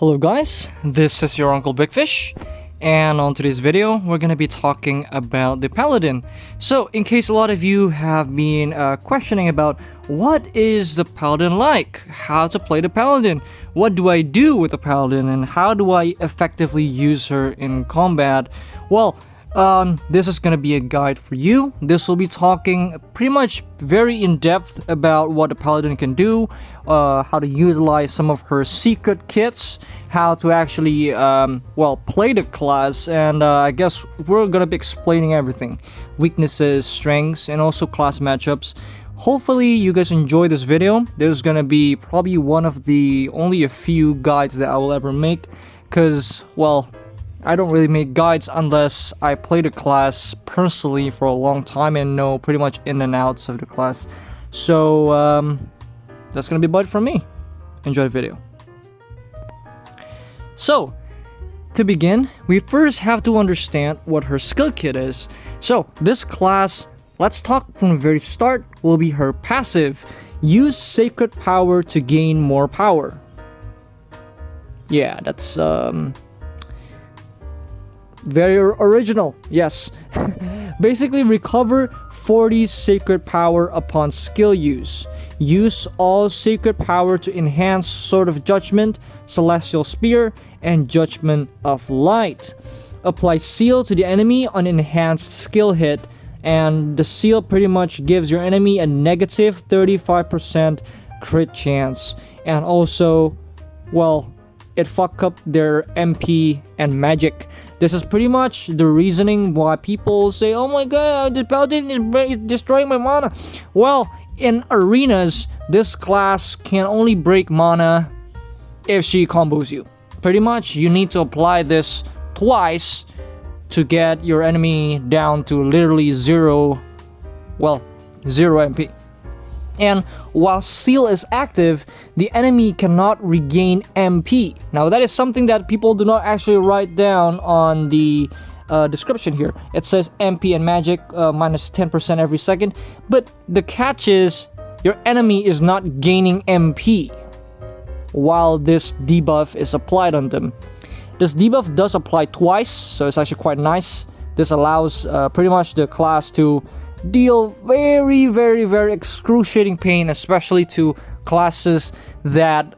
Hello guys, this is your Uncle Big Fish, and on today's video we're gonna be talking about the Paladin. So in case a lot of you have been questioning about what is the Paladin like, how to play the Paladin, what do I do with the Paladin, and how do I effectively use her in combat, well, this is gonna be a guide for you. This will be talking pretty much very in-depth about what the Paladin can do, how to utilize some of her secret kits, how to actually, play the class, and I guess we're gonna be explaining everything. Weaknesses, strengths, and also class matchups. Hopefully you guys enjoy this video. This is gonna be probably one of the only a few guides that I will ever make, because, well, I don't really make guides unless I play the class personally for a long time and know pretty much in and outs of the class. So that's gonna be about it from me. Enjoy the video. So to begin, we first have to understand what her skill kit is. So this class, let's talk from the very start, will be her passive. Use sacred power to gain more power. Yeah, that's very original, yes. Basically, recover 40 sacred power upon skill use. Use all sacred power to enhance Sword of Judgment, Celestial Spear, and Judgment of Light. Apply seal to the enemy on enhanced skill hit, and the seal pretty much gives your enemy a negative 35% crit chance, and also, well, it fuck up their MP and magic. This is pretty much the reasoning why people say, oh my god, the Paladin is destroying my mana. Well, in arenas, this class can only break mana if she combos you. Pretty much, you need to apply this twice to get your enemy down to literally zero MP. And while seal is active, the enemy cannot regain MP. Now that is something that people do not actually write down on the description here. It says MP and magic minus 10% every second, but the catch is your enemy is not gaining MP while this debuff is applied on them. This debuff does apply twice, so it's actually quite nice. This allows pretty much the class to deal very excruciating pain, especially to classes that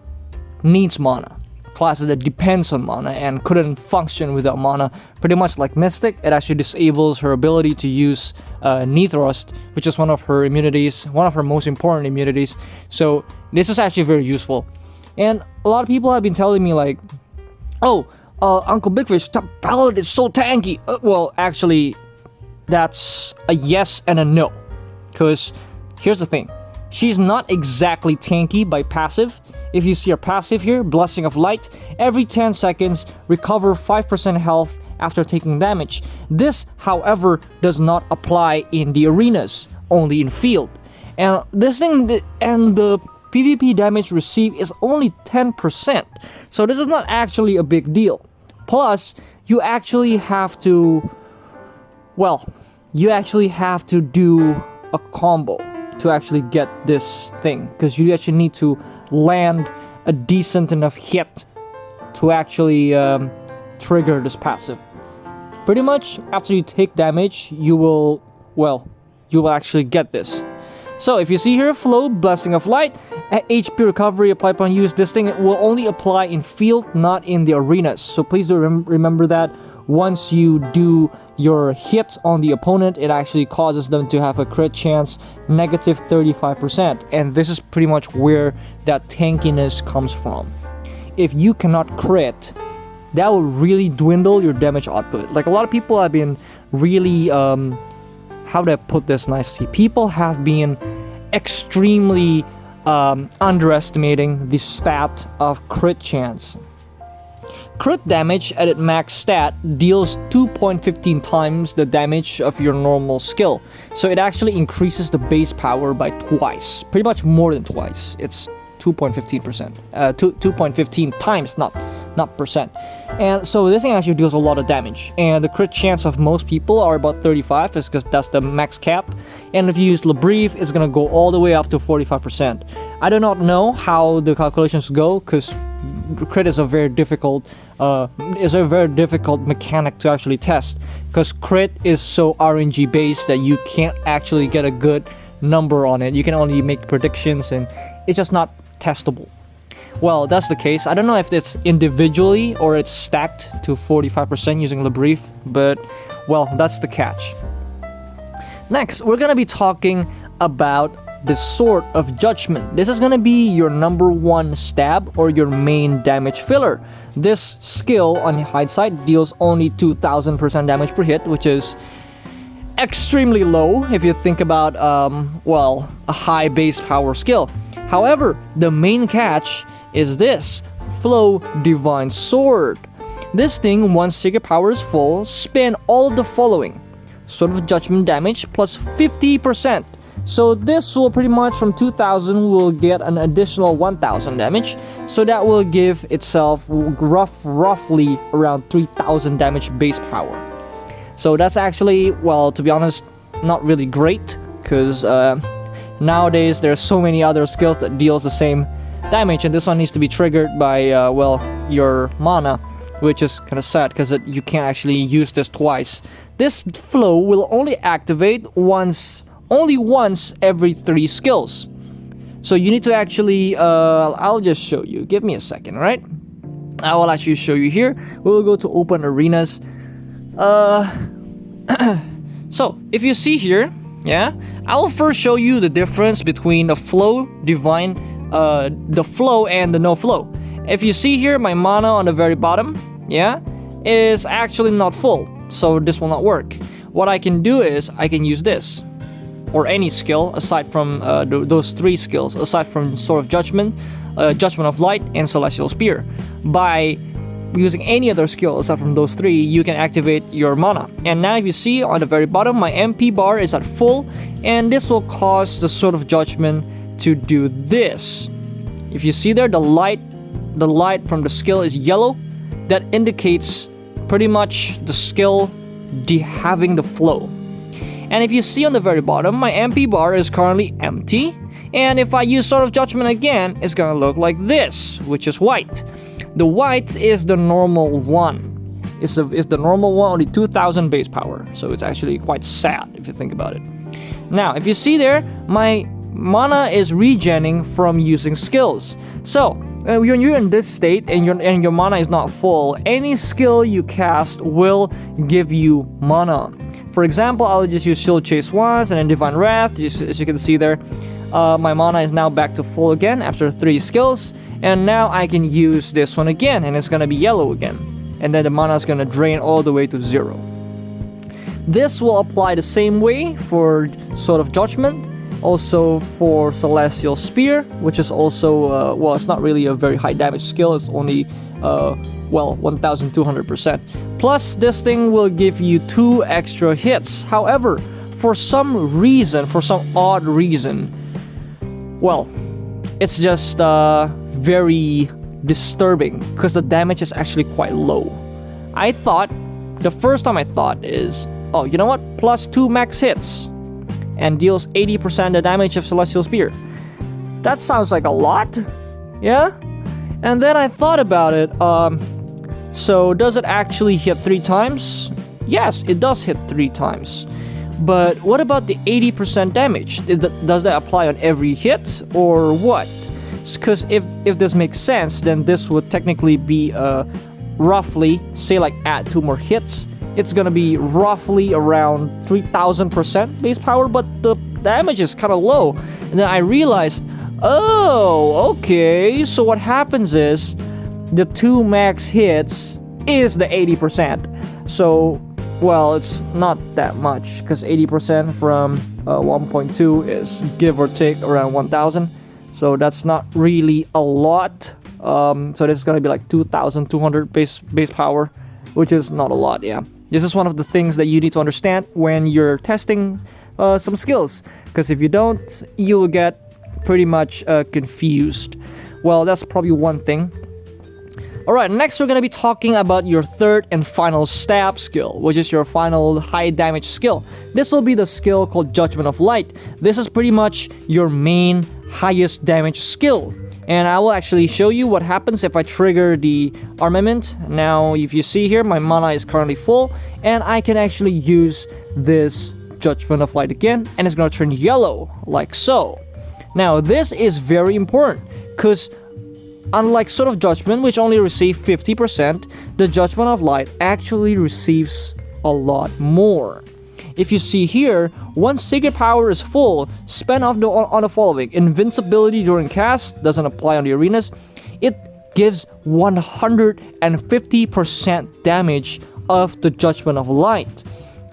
needs mana, classes that depends on mana and couldn't function without mana. Pretty much like Mystic, it actually disables her ability to use knee thrust, which is one of her immunities, one of her most important immunities. So this is actually very useful. And a lot of people have been telling me like, oh, Uncle Big Fish, that Paladin is so tanky. Well, actually, that's a yes and a no, because here's the thing, she's not exactly tanky by passive. If you see her passive here, Blessing of Light, every 10 seconds recover 5% health after taking damage. This, however, does not apply in the arenas, only in field. And this thing, and the PvP damage received is only 10%, so this is not actually a big deal. Plus, you actually have to, well, you actually have to do a combo to actually get this thing, because you actually need to land a decent enough hit to actually trigger this passive. Pretty much after you take damage, you will actually get this. So if you see here, Flow, Blessing of Light, HP recovery applied upon use. This thing will only apply in field, not in the arenas. So please do remember that. Once you do your hit on the opponent, it actually causes them to have a crit chance negative 35%. And this is pretty much where that tankiness comes from. If you cannot crit, that will really dwindle your damage output. Like a lot of people have been really, how do I put this nicely? People have been extremely underestimating the stat of crit chance. Crit damage at its max stat deals 2.15 times the damage of your normal skill. So it actually increases the base power by twice. Pretty much more than twice. It's 2.15%. 2.15 times, not percent. And so this thing actually deals a lot of damage. And the crit chance of most people are about 35, because that's the max cap. And if you use Labrief, it's gonna go all the way up to 45%. I do not know how the calculations go, because crit is a very difficult mechanic to actually test, because crit is so RNG based that you can't actually get a good number on it. You can only make predictions, and it's just not testable. Well, that's the case. I don't know if it's individually or it's stacked to 45% using Le Brief, but well, that's the catch. Next, we're gonna be talking about the Sword of Judgment. This is gonna be your number one stab or your main damage filler. This skill on hindsight deals only 2000% damage per hit, which is extremely low if you think about well, a high base power skill. However, the main catch is this Flow Divine Sword. This thing, once secret power is full, spin all of the following: Sword of Judgment damage plus 50%. So this will pretty much from 2000 will get an additional 1000 damage. So that will give itself roughly around 3000 damage base power. So that's actually, well, to be honest, not really great, because nowadays there's so many other skills that deals the same damage, and this one needs to be triggered by well, your mana, which is kind of sad because you can't actually use this twice. This flow will only activate only once every 3 skills. So you need to actually I'll just show you. Give me a second, right? I will actually show you here. We will go to open arenas. So if you see here, yeah, I will first show you the difference between the flow divine, the flow and the no flow. If you see here, my mana on the very bottom, yeah, is actually not full, so this will not work. What I can do is I can use this, or any skill aside from those 3 skills, aside from Sword of Judgment, Judgment of Light, and Celestial Spear. By using any other skill aside from those 3, you can activate your mana. And now if you see on the very bottom, my MP bar is at full, and this will cause the Sword of Judgment to do this. If you see there, the light from the skill is yellow. That indicates pretty much the skill having the flow. And if you see on the very bottom, my MP bar is currently empty, and if I use Sword of Judgment again, it's gonna look like this, which is white. The white is the normal one. It's the normal one, only 2000 base power, so it's actually quite sad if you think about it. Now, if you see there, my mana is regenning from using skills. So when you're in this state and your mana is not full, any skill you cast will give you mana. For example, I'll just use Shield Chase once and then Divine Wrath. As you can see there, my mana is now back to full again after 3 skills, and now I can use this one again, and it's gonna be yellow again, and then the mana is gonna drain all the way to 0. This will apply the same way for Sword of Judgment, also for Celestial Spear, which is also well, it's not really a very high damage skill. It's only well, 1200%. Plus, this thing will give you 2 extra hits. However, for some odd reason, well, it's just very disturbing because the damage is actually quite low. I thought, the first time I thought is, oh, you know what? Plus 2 max hits and deals 80% the damage of Celestial Spear. That sounds like a lot, yeah? And then I thought about it, so does it actually hit 3 times? Yes, it does hit 3 times. But what about the 80% damage? Does that apply on every hit, or what? Because if this makes sense, then this would technically be roughly, say like add 2 more hits, it's gonna be roughly around 3000% base power, but the damage is kind of low. And then I realized, oh, okay, so what happens is the 2 max hits is the 80%. So, well, it's not that much, because 80% from 1.2 is give or take around 1000. So that's not really a lot. So this is gonna be like 2200 base power, which is not a lot, yeah. This is one of the things that you need to understand when you're testing some skills, because if you don't, you will get pretty much confused. Well, that's probably one thing. Alright, next we're going to be talking about your third and final stab skill, which is your final high damage skill. This will be the skill called Judgment of Light. This is pretty much your main highest damage skill. And I will actually show you what happens if I trigger the armament. Now, if you see here, my mana is currently full, and I can actually use this Judgment of Light again, and it's gonna turn yellow, like so. Now, this is very important, because unlike Sword of Judgment, which only receives 50%, the Judgment of Light actually receives a lot more. If you see here, once Sacred Power is full, spend on the following. Invincibility during cast, doesn't apply on the arenas. It gives 150% damage of the Judgment of Light.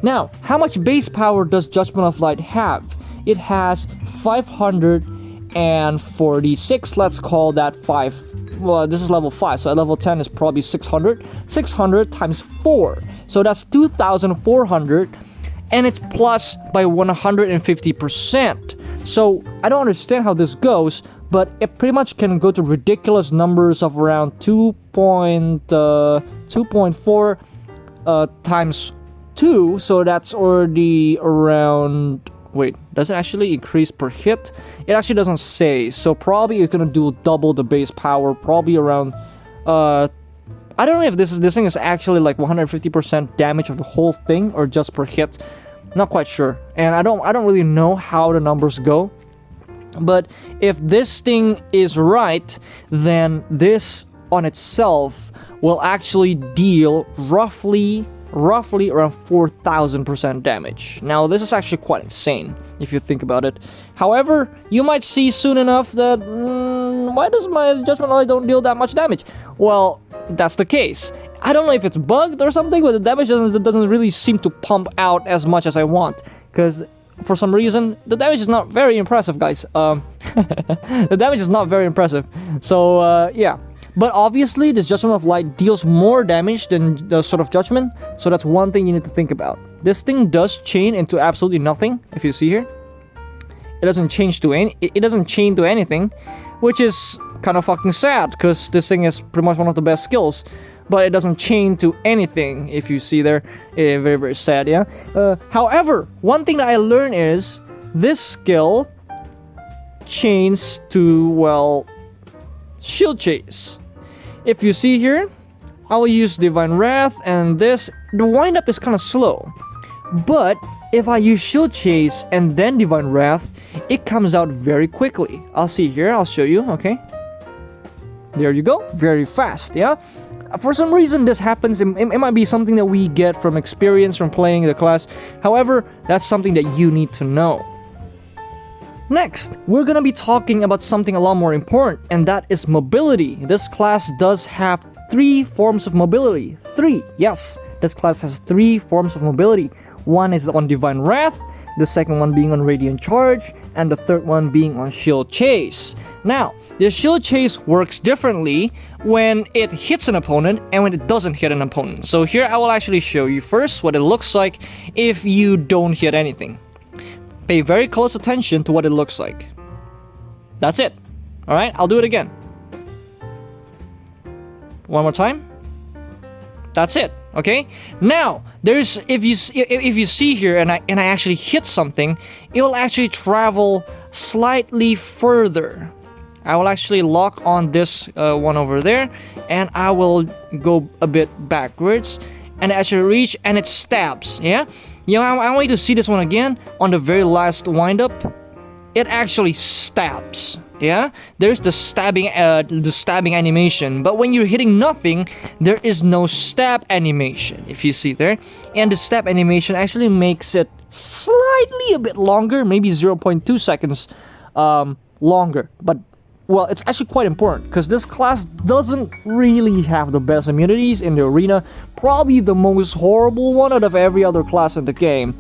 Now, how much base power does Judgment of Light have? It has 546, let's call that 5. Well, this is level 5, so at level 10 is probably 600. 600 times 4, so that's 2,400. And it's plus by 150%. So I don't understand how this goes, but it pretty much can go to ridiculous numbers of around 2.4 times 2. So that's already around. Wait, does it actually increase per hit? It actually doesn't say. So probably it's gonna do double the base power. Probably around. I don't know if this thing is actually like 150% damage of the whole thing or just per hit. Not quite sure, and I don't really know how the numbers go. But if this thing is right, then this on itself will actually deal roughly around 4,000% damage. Now, this is actually quite insane if you think about it. However, you might see soon enough that why does my Judgment Light don't deal that much damage? Well, that's the case. I don't know if it's bugged or something, but the damage doesn't really seem to pump out as much as I want. Because for some reason, the damage is not very impressive, guys. The damage is not very impressive. So, yeah. But obviously, this Judgment of Light deals more damage than the Sword of Judgment. So that's one thing you need to think about. This thing does chain into absolutely nothing, if you see here. It doesn't change to it doesn't chain to anything, which is kind of fucking sad, because this thing is pretty much one of the best skills. But it doesn't chain to anything, if you see there. Very, very sad, yeah? However, one thing that I learned is this skill chains to, well, Shield Chase. If you see here, I will use Divine Wrath, and the wind-up is kind of slow. But if I use Shield Chase and then Divine Wrath, it comes out very quickly. I'll see here, I'll show you, okay? There you go, very fast, yeah? For some reason this happens. It might be something that we get from experience from playing the class. However, that's something that you need to know. Next, we're gonna be talking about something a lot more important, and that is mobility. This class does have 3 forms of mobility. 3, yes. This class has 3 forms of mobility. One is on Divine Wrath, the second one being on Radiant Charge, and the third one being on Shield Chase. Now, the Shield Chase works differently when it hits an opponent and when it doesn't hit an opponent. So here I will actually show you first what it looks like if you don't hit anything. Pay very close attention to what it looks like. That's it. Alright, I'll do it again. One more time. That's it. Okay? Now, there's if you see here and I actually hit something, it will actually travel slightly further. I will actually lock on this one over there, and I will go a bit backwards, and actually reach, and it stabs. Yeah, I want you to see this one again on the very last windup. It actually stabs. Yeah, there's the stabbing animation, but when you're hitting nothing, there is no stab animation. If you see there, and the stab animation actually makes it slightly a bit longer, maybe 0.2 seconds longer, but. Well, it's actually quite important because this class doesn't really have the best immunities in the arena. Probably the most horrible one out of every other class in the game.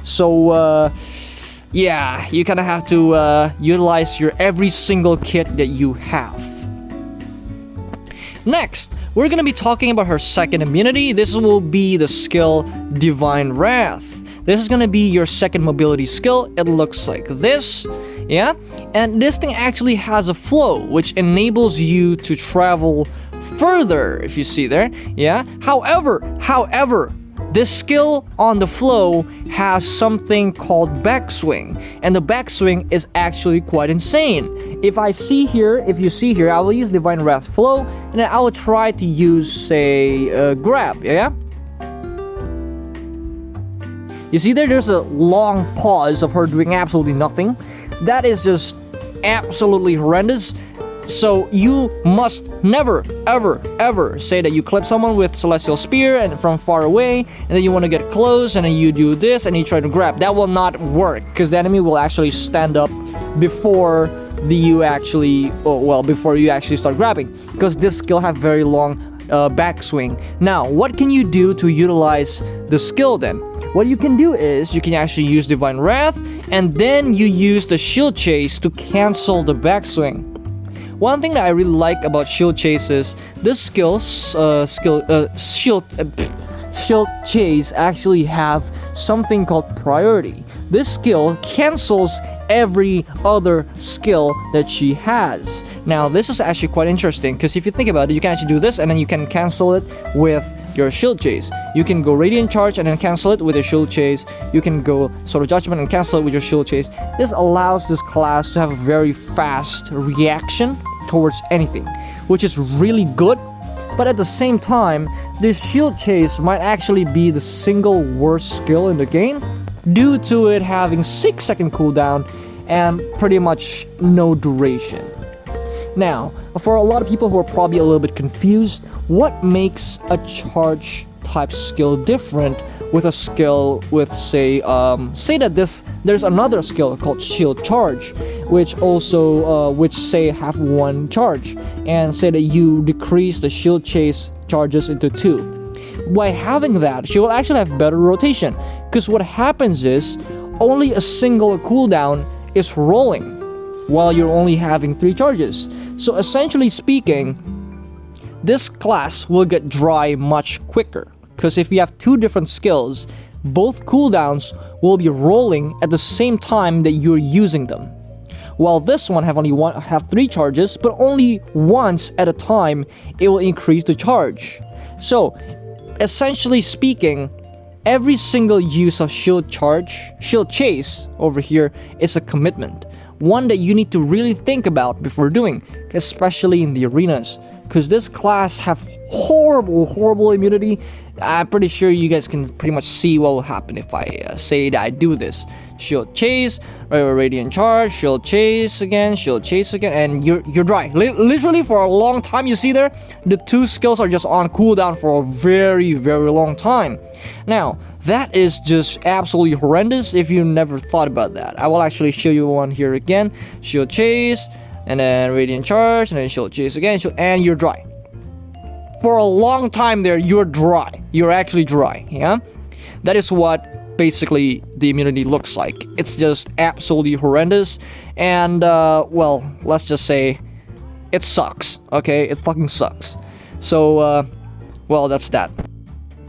So, yeah, you kind of have to utilize your every single kit that you have. Next, we're going to be talking about her second immunity. This will be the skill Divine Wrath. This is going to be your second mobility skill. It looks like this, yeah? And this thing actually has a flow, which enables you to travel further, if you see there, yeah? However, This skill on the flow has something called backswing, and the backswing is actually quite insane. If you see here, I will use Divine Wrath flow, and then I will try to use, say, grab, yeah? You see there's a long pause of her doing absolutely nothing. That is just absolutely horrendous. So you must never, ever, ever say that you clip someone with Celestial Spear and from far away, and then you want to get close, and then you do this, and you try to grab. That will not work, because the enemy will actually stand up before you actually start grabbing, because this skill have very long backswing. Now, what can you do to utilize the skill then? What you can do is, you can actually use Divine Wrath, and then you use the Shield Chase to cancel the backswing. One thing that I really like about Shield Chase is this Shield Chase actually have something called priority. This skill cancels every other skill that she has. Now, this is actually quite interesting, because if you think about it, you can actually do this, and then you can cancel it with your Shield Chase. You can go Radiant Charge and then cancel it with your Shield Chase. You can go Sword of Judgment and cancel it with your Shield Chase. This allows this class to have a very fast reaction towards anything, which is really good. But at the same time, this Shield Chase might actually be the single worst skill in the game, due to it having 6-second cooldown and pretty much no duration. Now, for a lot of people who are probably a little bit confused, what makes a charge type skill different with a skill with, say that there's another skill called Shield Charge, which also have 1 charge, and say that you decrease the Shield Chase charges into 2. By having that, she will actually have better rotation, because what happens is only a single cooldown is rolling while you're only having 3 charges. So essentially speaking, this class will get dry much quicker, because if you have 2 different skills, both cooldowns will be rolling at the same time that you're using them. While this one have 3 charges, but only once at a time it will increase the charge. So essentially speaking, every single use of Shield Chase over here is a commitment. One that you need to really think about before doing, especially in the arenas, because this class have horrible immunity. I'm pretty sure you guys can pretty much see what will happen if I say that I do this. Shield Chase, Radiant Charge, Shield Chase again, and you're dry. Literally for a long time. You see there, the 2 skills are just on cooldown for a very long time. Now, that is just absolutely horrendous if you never thought about that. I will actually show you one here again. Shield Chase, and then Radiant Charge, and then Shield Chase again, and you're dry. For a long time there, you're dry. You're actually dry, yeah? That is what basically the immunity looks like. It's just absolutely horrendous, and well, let's just say it sucks, okay? It fucking sucks. So, well, that's that.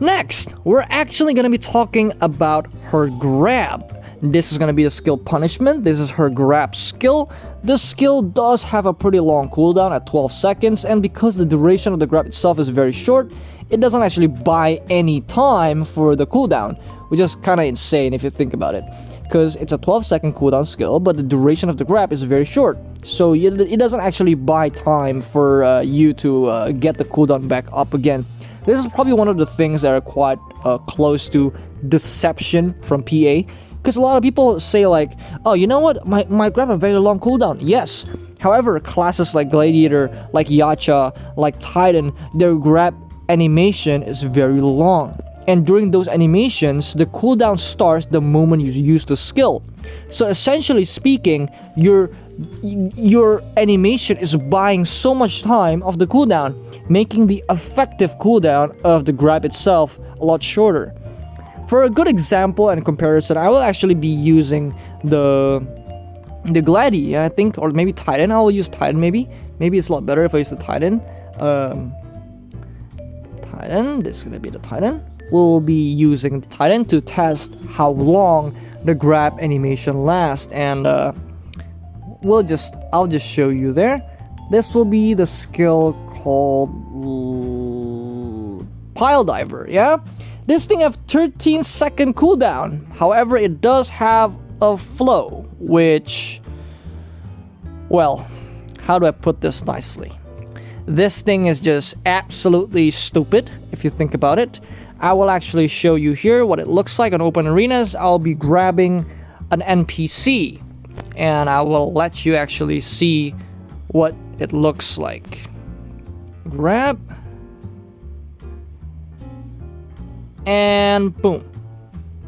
Next, we're actually going to be talking about her grab. This is going to be the skill Punishment. This is her grab skill. This skill does have a pretty long cooldown at 12 seconds, and because the duration of the grab itself is very short, it doesn't actually buy any time for the cooldown, which is kind of insane if you think about it, because it's a 12-second cooldown skill, but the duration of the grab is very short, so it doesn't actually buy time for you to get the cooldown back up again. This is probably one of the things that are quite close to deception from PA, because a lot of people say like, oh, you know what, my grab a very long cooldown. Yes, however, classes like Gladiator, like Yacha, like Titan, their grab animation is very long, and during those animations, the cooldown starts the moment you use the skill. So essentially speaking, your animation is buying so much time of the cooldown, making the effective cooldown of the grab itself a lot shorter. For a good example and comparison, I will actually be using the Gladi, I think, or maybe Titan. I will use Titan maybe. Maybe it's a lot better if I use the Titan. Titan, this is gonna be the Titan. We'll be using the Titan to test how long the grab animation lasts, and I'll just show you there. This will be the skill called Pile Diver, yeah? This thing have 13-second cooldown. However, it does have a flow, which, well, how do I put this nicely? This thing is just absolutely stupid if you think about it. I will actually show you here what it looks like on open arenas. I'll be grabbing an NPC and I will let you actually see what it looks like. Grab, and boom.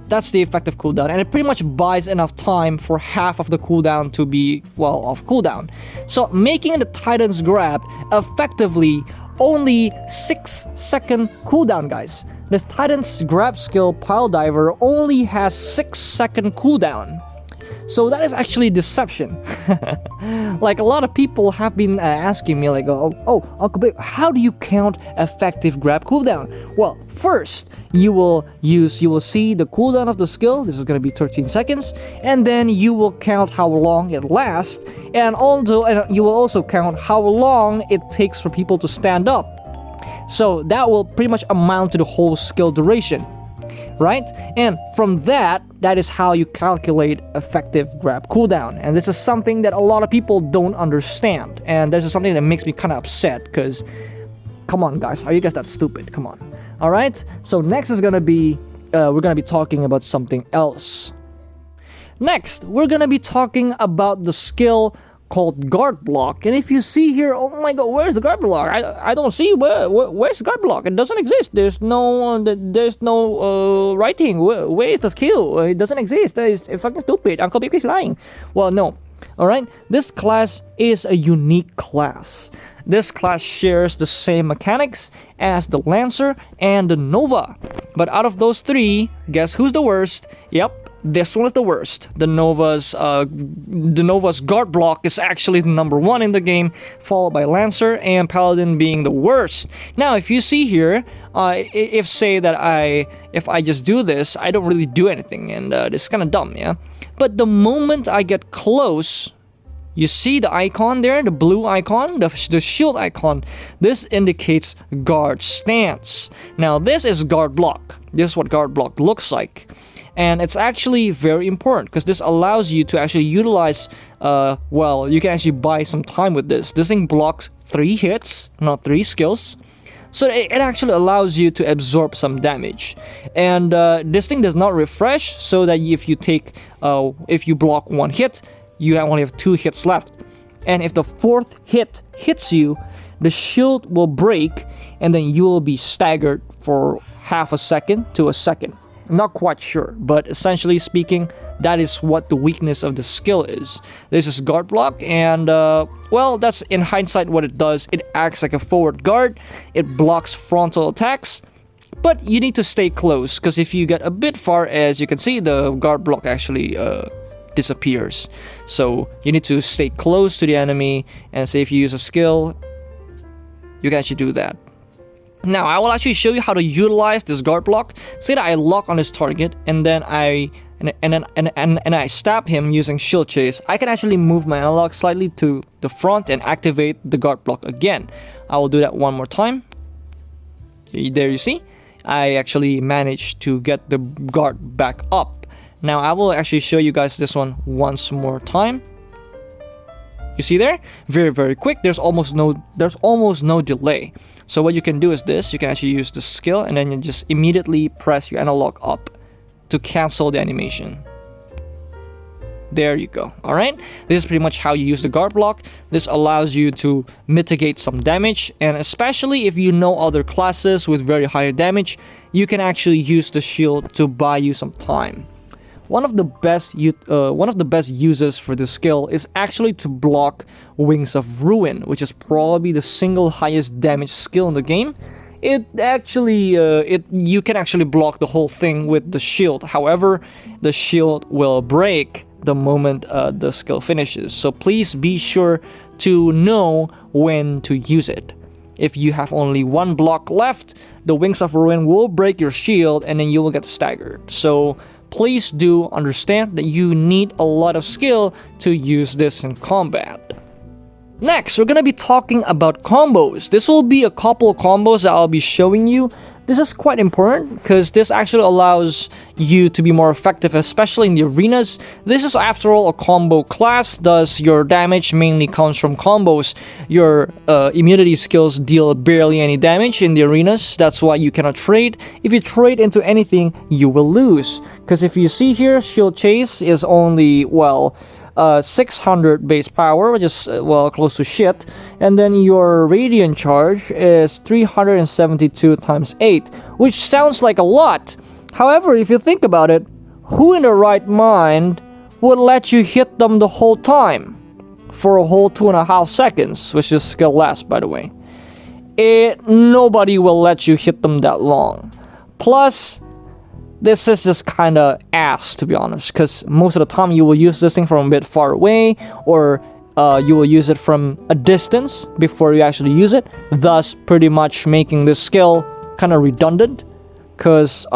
That's the effective cooldown, and it pretty much buys enough time for half of the cooldown to be, well, off cooldown. So making the Titan's Grab effectively only 6-second cooldown, guys. This Titan's Grab skill, Pile Diver, only has 6-second cooldown. So that is actually deception. Like, a lot of people have been asking me, like, oh, Uncle Babe, how do you count effective grab cooldown? Well, first, you will see the cooldown of the skill. This is going to be 13 seconds. And then you will count how long it lasts. And you will also count how long it takes for people to stand up. So that will pretty much amount to the whole skill duration, right? And from that is how you calculate effective grab cooldown. And this is something that a lot of people don't understand. And this is something that makes me kind of upset, because, come on, guys, are you guys that stupid? Come on. All right. So next is gonna be we're gonna be talking about something else. Next, we're gonna be talking about the skill called guard block. And if you see here, oh my god, where's the guard block? I don't see where's the guard block. It doesn't exist. There's no writing. Where is the skill? It doesn't exist. It's fucking stupid. Uncle Big is lying. Well, no. All right, this class is a unique class. This class shares the same mechanics as the Lancer and the Nova. But out of those three, guess who's the worst? Yep, this one is the worst. The Nova's guard block is actually the number 1 in the game, followed by Lancer and Paladin being the worst. Now, if you see here, if I just do this, I don't really do anything, and this is kind of dumb, yeah? But the moment I get close, you see the icon there, the blue icon, the shield icon. This indicates guard stance. Now, this is guard block. This is what guard block looks like. And it's actually very important, because this allows you to actually utilize, you can actually buy some time with this. This thing blocks 3 hits, not 3 skills. So it actually allows you to absorb some damage. And this thing does not refresh, so that if you block 1 hit, you only have 2 hits left. And if the 4th hit hits you, the shield will break, and then you will be staggered for half a second to a second. I'm not quite sure, but essentially speaking, that is what the weakness of the skill is. This is guard block, and that's in hindsight what it does. It acts like a forward guard. It blocks frontal attacks, but you need to stay close, because if you get a bit far, as you can see, the guard block actually disappears. So you need to stay close to the enemy, and say if you use a skill, you can actually do that. Now, I will actually show you how to utilize this guard block. Say that I lock on this target, and then I stab him using shield chase. I can actually move my analog slightly to the front and activate the guard block again. I will do that one more time. There you see, I actually managed to get the guard back up. Now, I will actually show you guys this one once more time. You see there? Very, very quick. There's almost no delay. So what you can do is this. You can actually use the skill, and then you just immediately press your analog up to cancel the animation. There you go. All right. This is pretty much how you use the guard block. This allows you to mitigate some damage, and especially if you know other classes with very high damage, you can actually use the shield to buy you some time. One of the best uses for this skill is actually to block Wings of Ruin, which is probably the single highest damage skill in the game. You can actually block the whole thing with the shield. However, the shield will break the moment the skill finishes. So please be sure to know when to use it. If you have only 1 block left, the Wings of Ruin will break your shield, and then you will get staggered. So please do understand that you need a lot of skill to use this in combat. Next, we're gonna be talking about combos. This will be a couple of combos that I'll be showing you. This is quite important because this actually allows you to be more effective, especially in the arenas. This is, after all, a combo class, thus your damage mainly comes from combos. Your immunity skills deal barely any damage in the arenas. That's why you cannot trade. If you trade into anything, you will lose. Because if you see here, Shield Chase is only, well, 600 base power, which is well close to shit, and then your radiant charge is 372 times 8, which sounds like a lot. However, if you think about it, who in their right mind would let you hit them the whole time for a whole 2.5 seconds, which is skill last, by the way? Nobody will let you hit them that long. Plus, this is just kind of ass, to be honest, because most of the time you will use this thing from a bit far away, or you will use it from a distance before you actually use it, thus pretty much making this skill kind of redundant, because,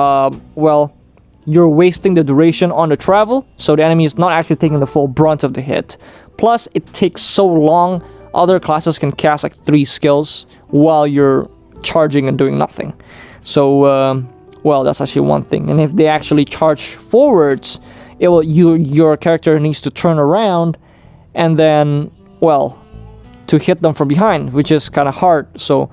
well, you're wasting the duration on the travel, so the enemy is not actually taking the full brunt of the hit. Plus, it takes so long. Other classes can cast like 3 skills while you're charging and doing nothing. So, well, that's actually one thing. And if they actually charge forwards, it will your character needs to turn around and then, well, to hit them from behind, which is kind of hard. So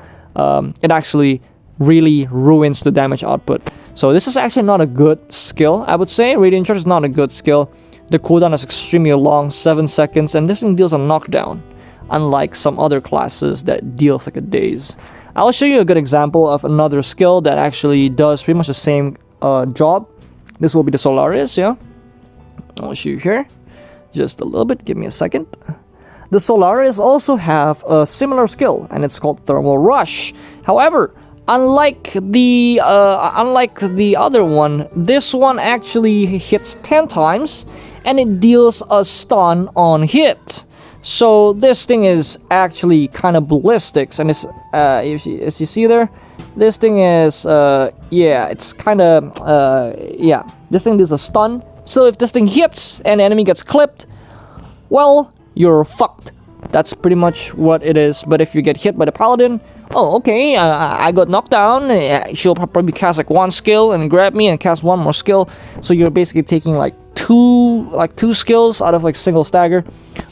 it actually really ruins the damage output. So this is actually not a good skill, I would say. Radiant Charge is not a good skill. The cooldown is extremely long, 7 seconds, and this thing deals a knockdown, unlike some other classes that deals like a daze. I'll show you a good example of another skill that actually does pretty much the same job. This will be the Solaris, yeah? I'll show you here. Just a little bit, give me a second. The Solaris also have a similar skill, and it's called Thermal Rush. However, unlike the other one, this one actually hits 10 times, and it deals a stun on hit. So this thing is actually kind of ballistics, and it's as you see there, this thing is yeah, it's kind of yeah, this thing does a stun. So if this thing hits and the enemy gets clipped, well, you're fucked. That's pretty much what it is. But if you get hit by the Paladin, oh, okay, I got knocked down. She'll probably cast like 1 skill and grab me and cast 1 more skill. So you're basically taking like two skills out of like single stagger,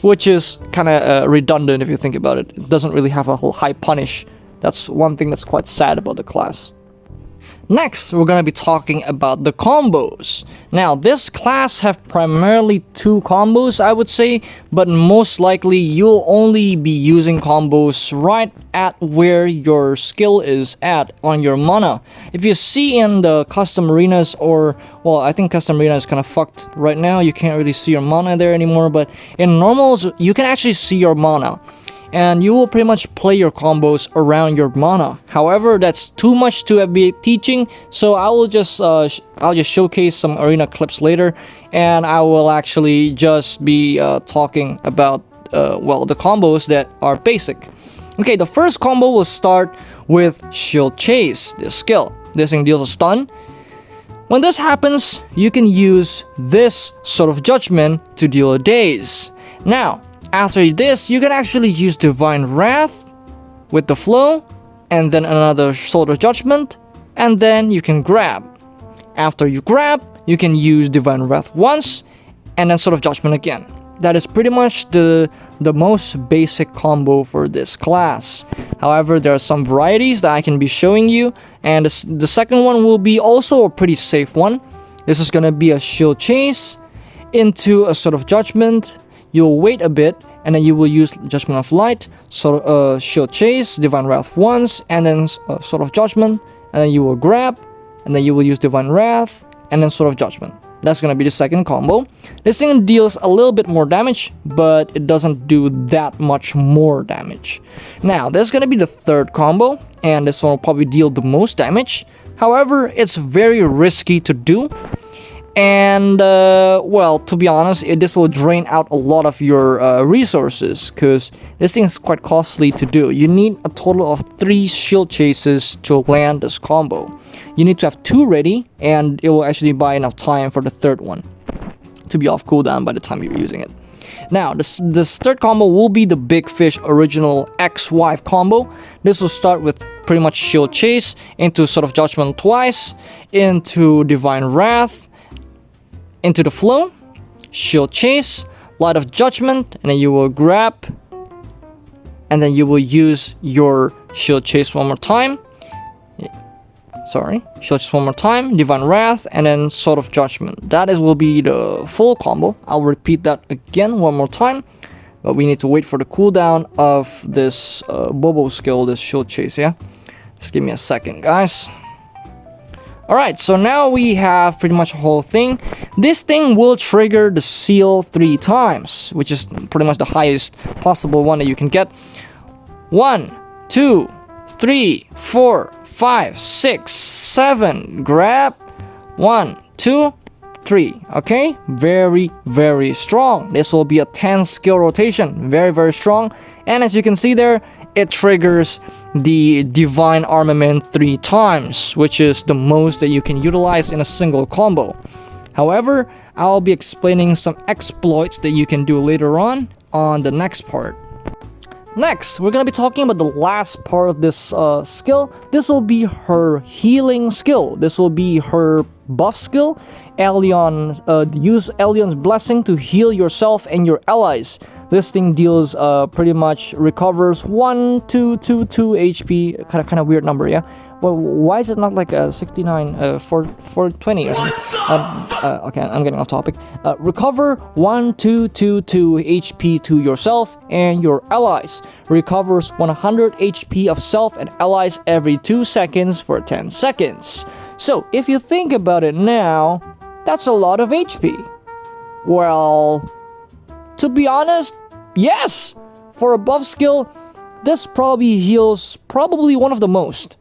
which is kind of redundant if you think about it. It doesn't really have a whole high punish. That's one thing that's quite sad about the class. Next, we're going to be talking about the combos. Now, this class have primarily 2 combos, I would say, but most likely you'll only be using combos right at where your skill is at on your mana. If you see in the custom arenas, or, well, I think custom arena is kind of fucked right now. You can't really see your mana there anymore, but in normals, you can actually see your mana, and you will pretty much play your combos around your mana. However, that's too much to be teaching, so I will just I'll just showcase some arena clips later, and I will actually just be talking about well, the combos that are basic. Okay, the first combo will start with Shield Chase, this skill. This thing deals a stun. When this happens, you can use this Sword of Judgment to deal a daze. Now, after this, you can actually use Divine Wrath with the flow, and then another Sword of Judgment, and then you can grab. After you grab, you can use Divine Wrath once, and then Sword of Judgment again. That is pretty much the most basic combo for this class. However, there are some varieties that I can be showing you, and the second one will be also a pretty safe one. This is going to be a Shield Chase into a Sword of Judgment. You'll wait a bit, and then you will use Judgment of Light, Shield Chase, Divine Wrath once, and then Sword of Judgment, and then you will grab, and then you will use Divine Wrath, and then Sword of Judgment. That's gonna be the second combo. This thing deals a little bit more damage, but it doesn't do that much more damage. Now, this is gonna be the third combo, and this one will probably deal the most damage. However, it's very risky to do. And, well, to be honest, this will drain out a lot of your resources, because this thing is quite costly to do. You need a total of 3 Shield Chases to land this combo. You need to have 2 ready, and it will actually buy enough time for the third one. to be off cooldown by the time you're using it. Now, this third combo will be the Big Fish original X-Wife combo. This will start with pretty much Shield Chase, into Sword of Judgment twice, into Divine Wrath, into the Flow, Shield Chase, Light of Judgment, and then you will grab, and then you will use your Shield Chase one more time. Sorry, Shield Chase one more time, Divine Wrath, and then Sword of Judgment. That will be the full combo. I'll repeat that again one more time, but we need to wait for the cooldown of this Bobo skill, this Shield Chase, yeah? Just give me a second, guys. Alright, so now we have pretty much the whole thing. This thing will trigger the seal 3 times, which is pretty much the highest possible one that you can get. 1, 2, 3, 4, 5, 6, 7. Grab. 1, 2, 3. Okay, very, very strong. This will be a 10 skill rotation. Very, very strong. And as you can see there, it triggers the Divine Armament 3 times, which is the most that you can utilize in a single combo. However, I'll be explaining some exploits that you can do later on the next part. Next, we're going to be talking about the last part of this skill. This will be her healing skill. This will be her buff skill. Use Alion's Blessing to heal yourself and your allies. This thing deals pretty much recovers 1222 HP. Kind of weird number, yeah. Well, why is it not like a 69 420 or something? Okay, I'm getting off topic. Recover 1222 HP to yourself and your allies. Recovers 100 HP of self and allies every 2 seconds for 10 seconds. So if you think about it now, that's a lot of HP. Well, to be honest, yes! For a buff skill, this probably heals one of the most.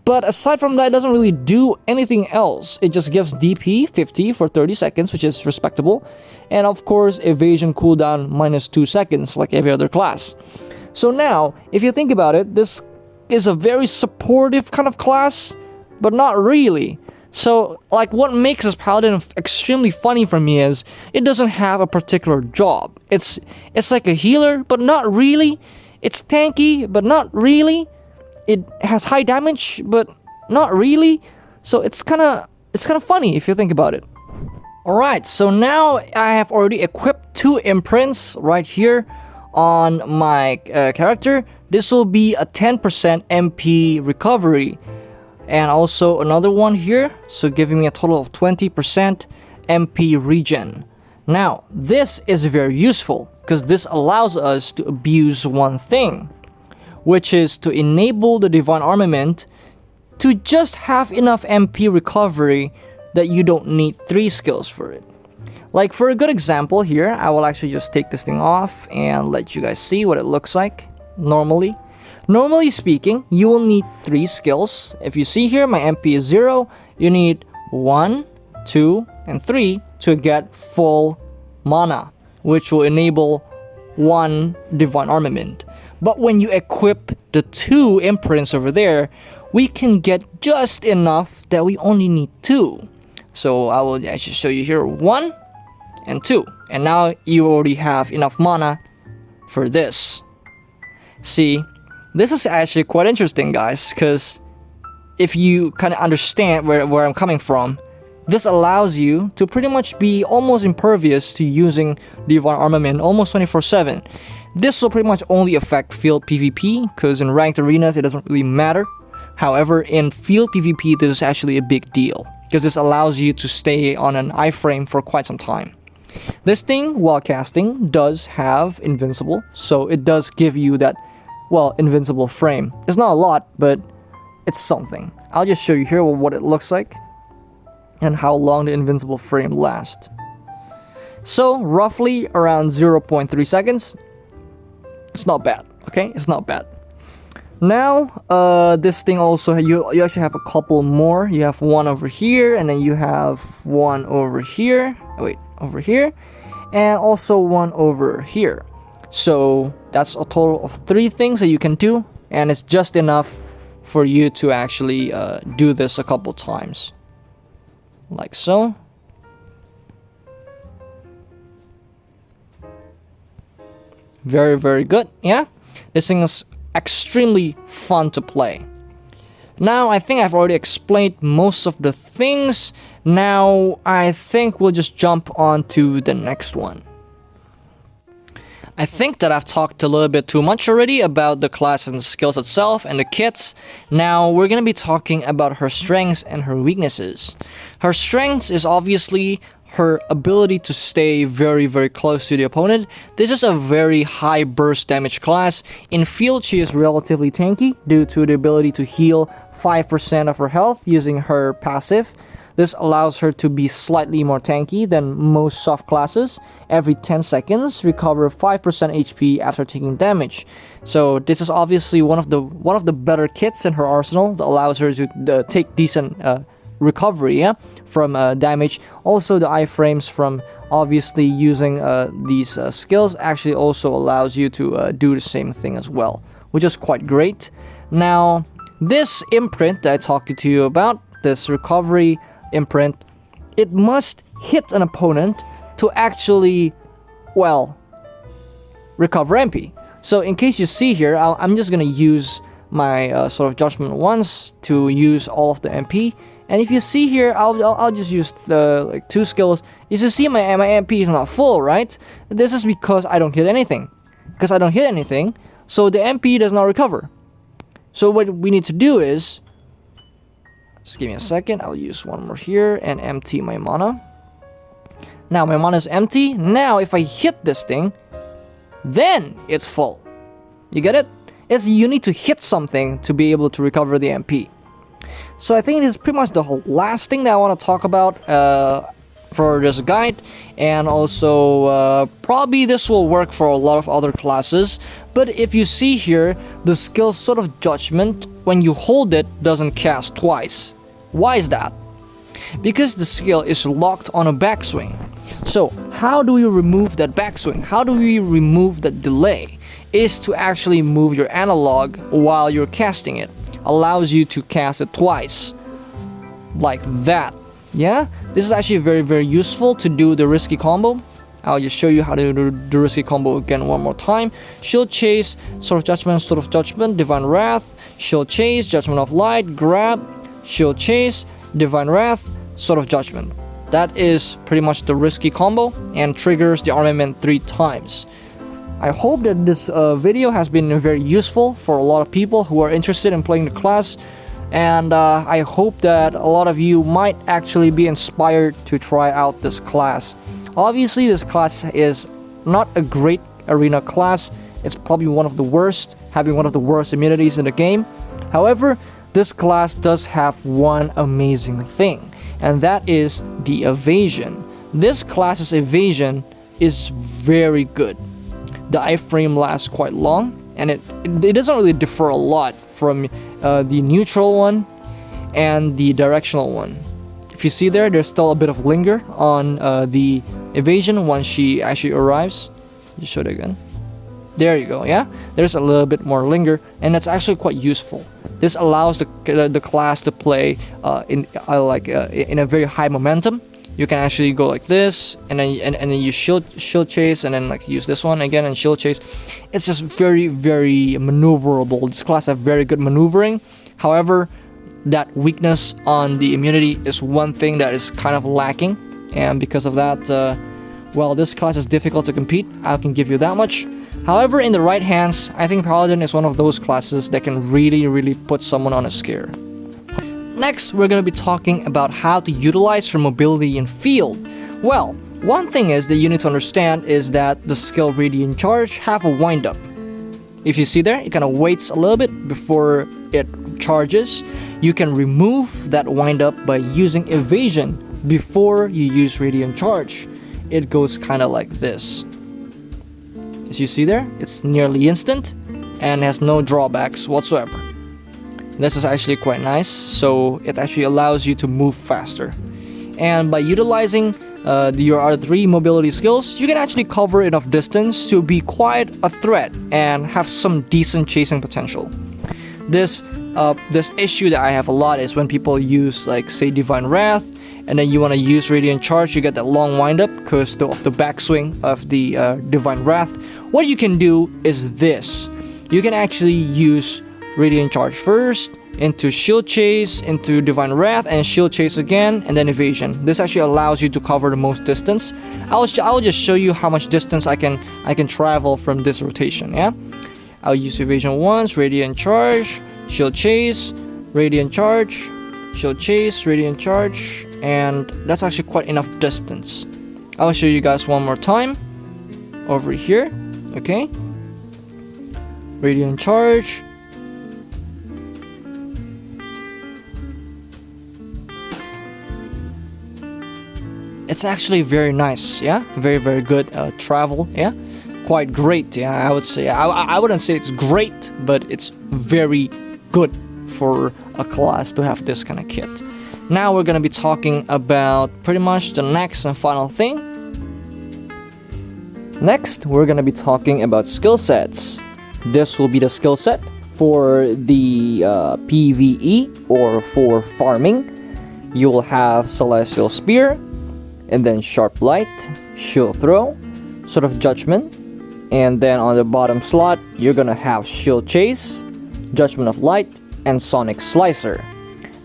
But aside from that, it doesn't really do anything else. It just gives DP 50 for 30 seconds, which is respectable. And of course, evasion cooldown minus 2 seconds, like every other class. So now, if you think about it, this is a very supportive kind of class, but not really. So, like, what makes this Paladin extremely funny for me is it doesn't have a particular job. It's like a healer, but not really. It's tanky, but not really. It has high damage, but not really. So it's kind of funny if you think about it. Alright, so now I have already equipped 2 imprints right here on my character. This will be a 10% MP recovery. And also another one here, so giving me a total of 20% MP regen. Now, this is very useful, because this allows us to abuse one thing, which is to enable the Divine Armament to just have enough MP recovery that you don't need 3 skills for it. Like, for a good example here, I will actually just take this thing off and let you guys see what it looks like normally. Normally speaking, you will need 3 skills. If you see here, my MP is 0. You need 1, 2, and 3 to get full mana, which will enable 1 Divine Armament. But when you equip the 2 imprints over there, we can get just enough that we only need 2. So I will actually show you here 1 and 2. And now you already have enough mana for this. See? This is actually quite interesting, guys, because if you kind of understand where I'm coming from, this allows you to pretty much be almost impervious to using Divine Armament almost 24/7. This will pretty much only affect field PvP, because in ranked arenas it doesn't really matter. However, in field PvP this is actually a big deal, because this allows you to stay on an iframe for quite some time. This thing, while casting, does have invincible, so it does give you that, well, invincible frame. It's not a lot, but it's something. I'll just show you here what it looks like and how long the invincible frame lasts. So, roughly around 0.3 seconds. It's not bad, okay? It's not bad. Now, this thing also, you actually have a couple more. You have one over here, and then you have one over here. Wait, over here. And also one over here. So that's a total of 3 things that you can do, and it's just enough for you to actually do this a couple times, like so. Very, very good. Yeah, this thing is extremely fun to play. Now, I think I've already explained most of the things. Now, I think we'll just jump on to the next one. I think that I've talked a little bit too much already about the class and the skills itself and the kits. Now, we're going to be talking about her strengths and her weaknesses. Her strengths is obviously her ability to stay very, very close to the opponent. This is a very high burst damage class. In field, she is relatively tanky due to the ability to heal 5% of her health using her passive. This allows her to be slightly more tanky than most soft classes. Every 10 seconds, recover 5% HP after taking damage. So this is obviously one of the better kits in her arsenal that allows her to take decent recovery, yeah, from damage. Also, the iframes from obviously using these skills actually also allows you to do the same thing as well, which is quite great. Now, this imprint that I talked to you about, this recovery imprint, it must hit an opponent to actually, well, recover MP. So in case you see here, I'm just gonna use my sort of judgment once to use all of the MP. And if you see here, I'll just use the like 2 skills. You see my MP is not full, right? This is because I don't hit anything. Because I don't hit anything, so the MP does not recover. So what we need to do is, just give me a second, I'll use one more here and empty my mana. Now my mana is empty. Now if I hit this thing, then it's full. You get it? You need to hit something to be able to recover the MP. So I think this is pretty much the last thing that I want to talk about for this guide. And also probably this will work for a lot of other classes. But if you see here, the skill Sword of Judgment, when you hold it, doesn't cast twice. Why is that? Because the skill is locked on a backswing. So how do we remove that backswing? How do we remove that delay? Is to actually move your analog while you're casting it. Allows you to cast it twice. Like that. Yeah? This is actually very, very useful to do the risky combo. I'll just show you how to do the risky combo again one more time. Shield Chase, Sword of Judgment, Divine Wrath, Shield Chase, Judgment of Light, Grab, Shield Chase, Divine Wrath, Sword of Judgment. That is pretty much the risky combo and triggers the armament 3 times. I hope that this video has been very useful for a lot of people who are interested in playing the class. And I hope that a lot of you might actually be inspired to try out this class. Obviously, this class is not a great arena class. It's probably one of the worst, having one of the worst immunities in the game. However, this class does have one amazing thing, and that is the evasion. This class's evasion is very good. The iframe lasts quite long, and it doesn't really differ a lot from the neutral one and the directional one. If you see there's still a bit of linger on the evasion once she actually arrives. Just show it again. There you go, yeah? There's a little bit more linger, and that's actually quite useful. This allows the class to play in a very high momentum. You can actually go like this, and then you shield chase, and then like use this one again and shield chase. It's just very, very maneuverable. This class has very good maneuvering. However, that weakness on the immunity is one thing that is kind of lacking, and because of that, well, this class is difficult to compete. I can give you that much. However, in the right hands, I think Paladin is one of those classes that can really, really put someone on a scare. Next, we're going to be talking about how to utilize her mobility in field. Well, one thing is that you need to understand is that the skill Radiant Charge have a wind-up. If you see there, it kind of waits a little bit before it charges. You can remove that wind-up by using Evasion before you use Radiant Charge. It goes kind of like this. As you see there, it's nearly instant and has no drawbacks whatsoever. This is actually quite nice, so it actually allows you to move faster. And by utilizing your R3 mobility skills, you can actually cover enough distance to be quite a threat and have some decent chasing potential. This issue that I have a lot is when people use, like, say, Divine Wrath and then you want to use Radiant Charge, you get that long windup because of the backswing of the Divine Wrath. What you can do is this. You can actually use Radiant Charge first, into Shield Chase, into Divine Wrath, and Shield Chase again, and then Evasion. This actually allows you to cover the most distance. I'll just show you how much distance I can travel from this rotation, yeah? I'll use Evasion once, Radiant Charge, Shield Chase, Radiant Charge, Shield Chase, Radiant Charge, and that's actually quite enough distance. I'll show you guys one more time. Over here, okay? Radiant Charge. It's actually very nice, yeah? Very, very good travel, yeah? Quite great, yeah, I would say. I wouldn't say it's great, but it's very good for a class to have this kind of kit. Now we're gonna be talking about pretty much the next and final thing. Next, we're gonna be talking about skill sets. This will be the skill set for the PVE or for farming. You will have Celestial Spear, and then Sharp Light, Shield Throw, Sword of Judgment, and then on the bottom slot you're gonna have Shield Chase, Judgment of Light, and Sonic Slicer.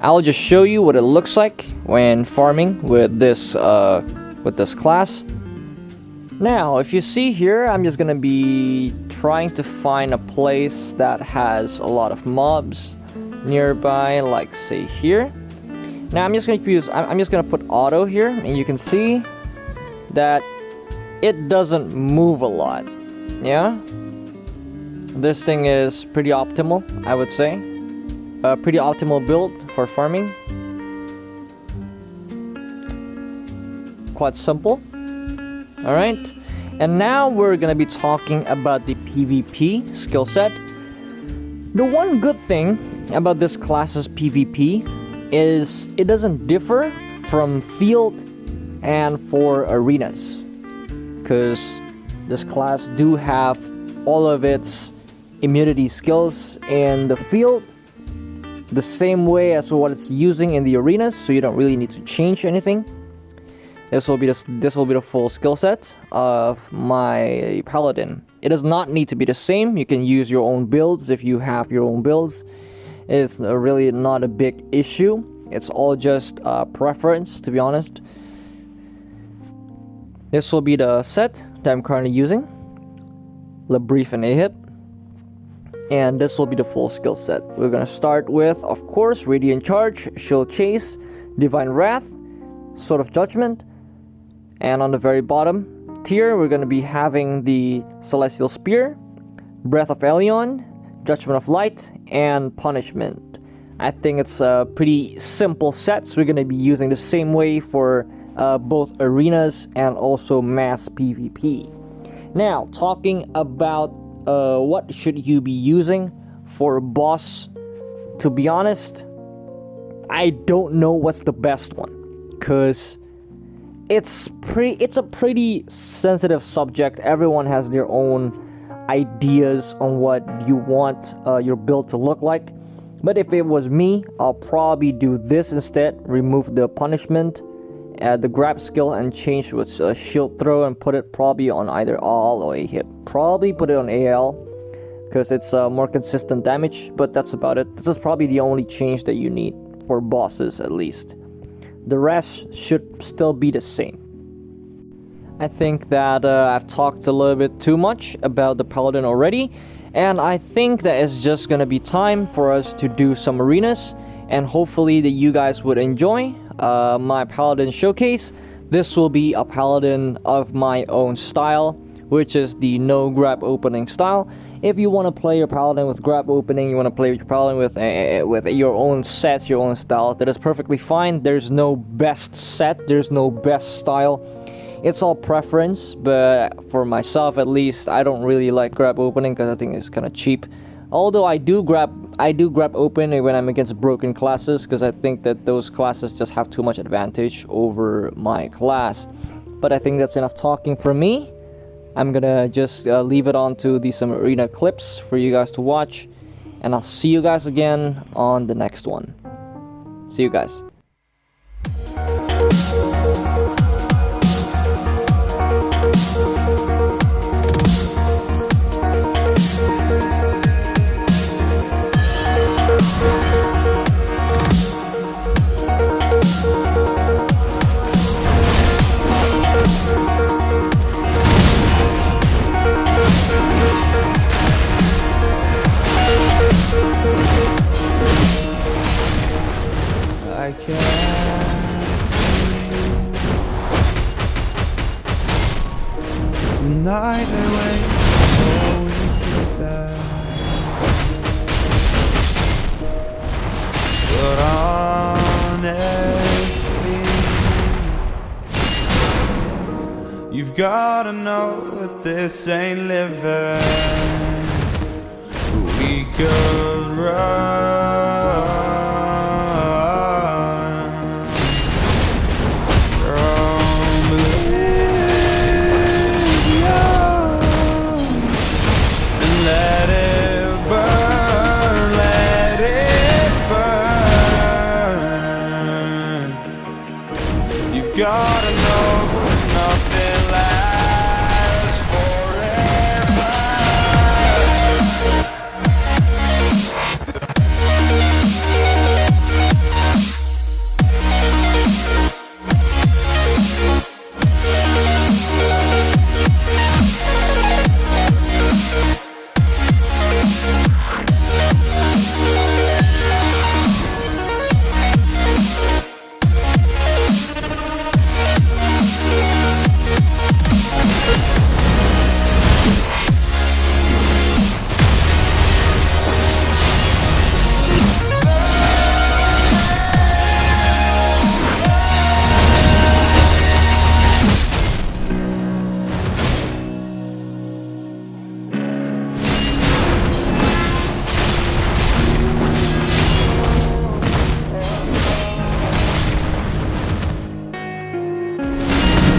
I'll just show you what it looks like when farming with this class. Now, if you see here, I'm just gonna be trying to find a place that has a lot of mobs nearby, like say here. Now I'm just gonna put auto here, and you can see that it doesn't move a lot. Yeah, this thing is pretty optimal, I would say. A pretty optimal build for farming. Quite simple. All right, and now we're gonna be talking about the PvP skill set. The one good thing about this class's PvP is it doesn't differ from field and for arenas, because this class do have all of its immunity skills in the field the same way as what it's using in the arenas, so you don't really need to change anything. This will be the full skill set of my Paladin. It does not need to be the same. You can use your own builds if you have your own builds. It's really not a big issue. It's all just preference, to be honest. This will be the set that I'm currently using, Labrief and Ahip, and this will be the full skill set. We're gonna start with, of course, Radiant Charge, Shield Chase, Divine Wrath, Sword of Judgment, and on the very bottom tier, we're gonna be having the Celestial Spear, Breath of Elion, Judgment of Light, and Punishment. I think it's a pretty simple set, so we're going to be using the same way for both arenas and also mass PvP. Now, talking about what should you be using for a boss, to be honest, I don't know what's the best one, because it's a pretty sensitive subject. Everyone has their own ideas on what you want your build to look like. But if it was me, I'll probably do this instead. Remove the punishment, add the grab skill, and change with shield throw and put it probably on either all or a hit. Probably put it on AL because it's more consistent damage, but that's about it. This is probably the only change that you need for bosses, at least. The rest should still be the same. I think that I've talked a little bit too much about the Paladin already, and I think that it's just gonna be time for us to do some arenas, and hopefully that you guys would enjoy my Paladin showcase. This will be a Paladin of my own style, which is the no grab opening style. If you want to play your Paladin with grab opening, you want to play your Paladin with your own sets, your own style, that is perfectly fine. There's no best set, there's no best style. It's all preference, but for myself at least, I don't really like grab opening because I think it's kind of cheap. Although I do grab open when I'm against broken classes, because I think that those classes just have too much advantage over my class. But I think that's enough talking for me. I'm gonna just leave it on to some arena clips for you guys to watch, and I'll see you guys again on the next one. See you guys. nightly wait before we get there. But honestly, you've gotta know that this ain't living. We could run from oblivion and let it burn, let it burn. You've gotta know nothing lasts forever.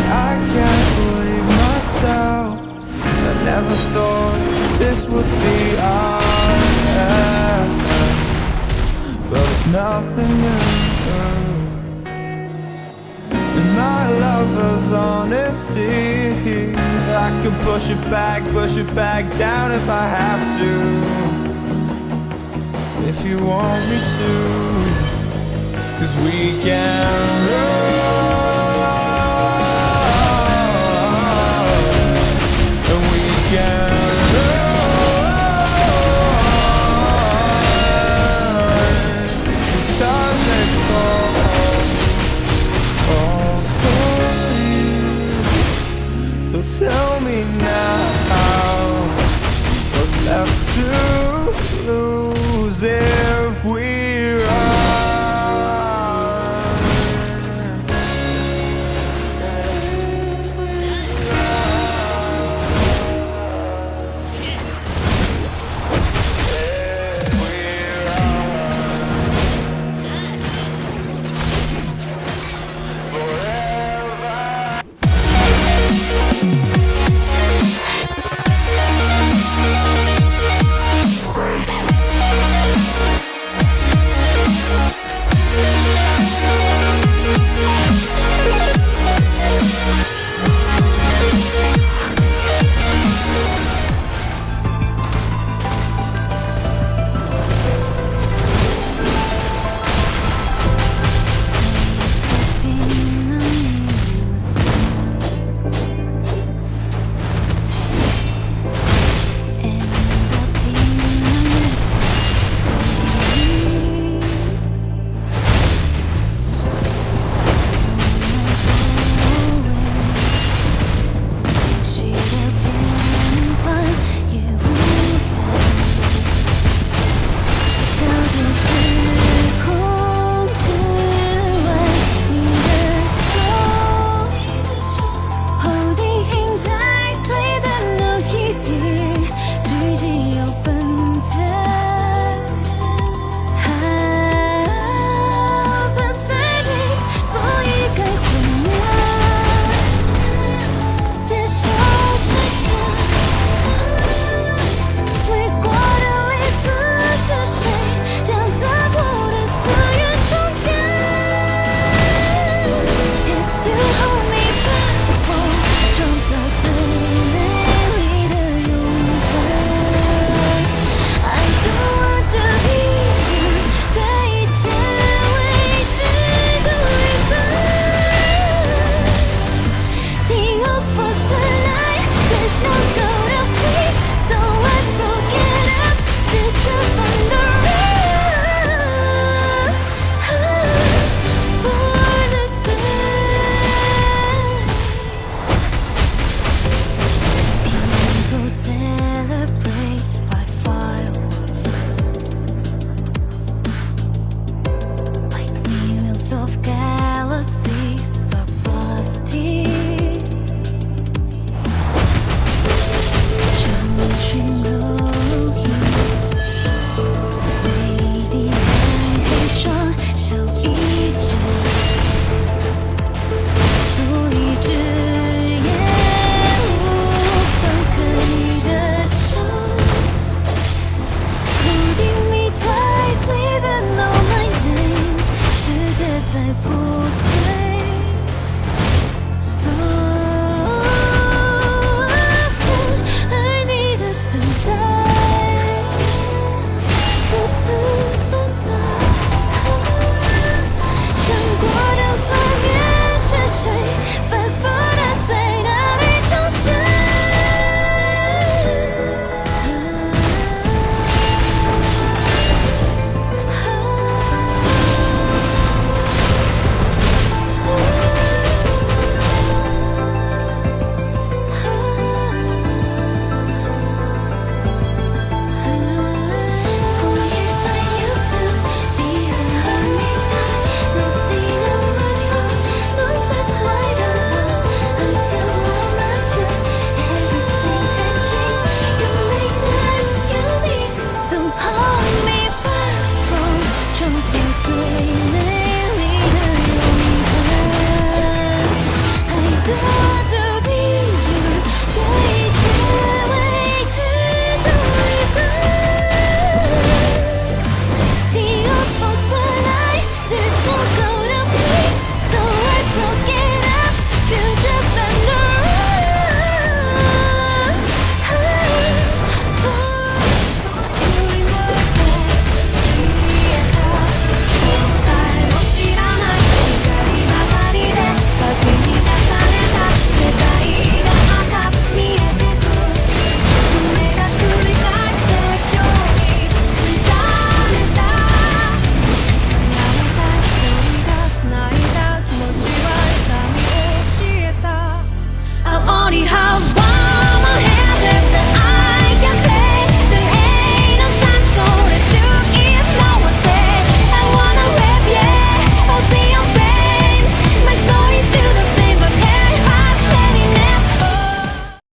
I can't believe myself. I never thought this would be our end, but it's nothing new. And my lover's honesty, I can push it back down if I have to. If you want me to, 'cause we can run